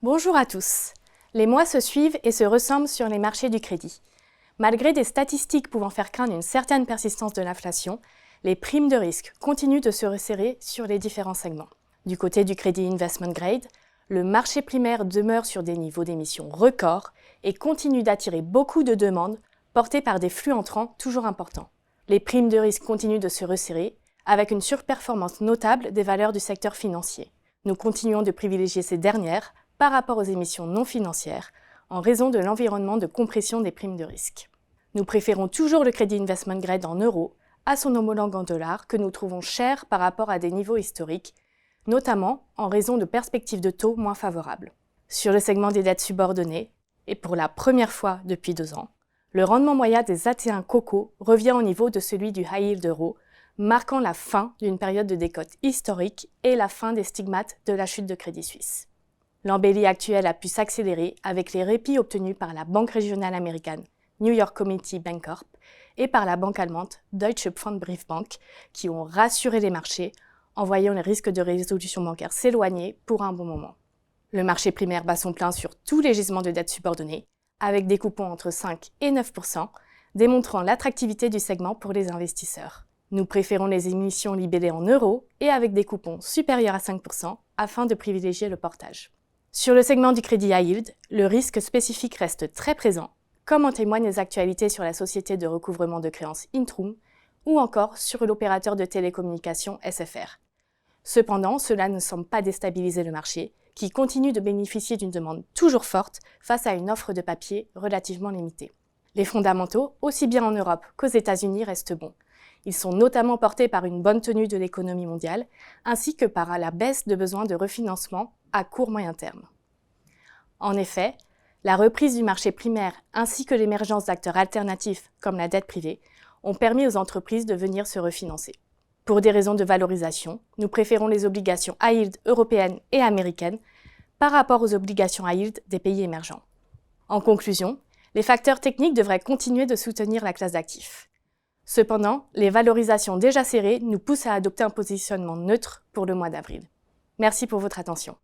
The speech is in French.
Bonjour à tous. Les mois se suivent et se ressemblent sur les marchés du crédit. Malgré des statistiques pouvant faire craindre une certaine persistance de l'inflation, les primes de risque continuent de se resserrer sur les différents segments. Du côté du crédit investment grade, le marché primaire demeure sur des niveaux d'émissions records et continue d'attirer beaucoup de demandes portées par des flux entrants toujours importants. Les primes de risque continuent de se resserrer avec une surperformance notable des valeurs du secteur financier. Nous continuons de privilégier ces dernières par rapport aux émissions non financières en raison de l'environnement de compression des primes de risque. Nous préférons toujours le crédit investment grade en euros à son homologue en dollars que nous trouvons cher par rapport à des niveaux historiques, notamment en raison de perspectives de taux moins favorables. Sur le segment des dettes subordonnées, et pour la première fois depuis 2 ans, le rendement moyen des AT1 CoCo revient au niveau de celui du high yield euro, marquant la fin d'une période de décote historique et la fin des stigmates de la chute de Crédit Suisse. L'embellie actuelle a pu s'accélérer avec les répits obtenus par la banque régionale américaine New York Community Bank Corp et par la banque allemande Deutsche Pfandbriefbank qui ont rassuré les marchés en voyant les risques de résolution bancaire s'éloigner pour un bon moment. Le marché primaire bat son plein sur tous les gisements de dettes subordonnées avec des coupons entre 5 et 9%, démontrant l'attractivité du segment pour les investisseurs. Nous préférons les émissions libellées en euros et avec des coupons supérieurs à 5% afin de privilégier le portage. Sur le segment du crédit high yield, le risque spécifique reste très présent, comme en témoignent les actualités sur la société de recouvrement de créances Intrum ou encore sur l'opérateur de télécommunications SFR. Cependant, cela ne semble pas déstabiliser le marché, qui continue de bénéficier d'une demande toujours forte face à une offre de papier relativement limitée. Les fondamentaux, aussi bien en Europe qu'aux États-Unis, restent bons. Ils sont notamment portés par une bonne tenue de l'économie mondiale, ainsi que par la baisse de besoins de refinancement à court-moyen terme. En effet, la reprise du marché primaire ainsi que l'émergence d'acteurs alternatifs comme la dette privée ont permis aux entreprises de venir se refinancer. Pour des raisons de valorisation, nous préférons les obligations high yield européennes et américaines par rapport aux obligations high yield des pays émergents. En conclusion, les facteurs techniques devraient continuer de soutenir la classe d'actifs. Cependant, les valorisations déjà serrées nous poussent à adopter un positionnement neutre pour le mois d'avril. Merci pour votre attention.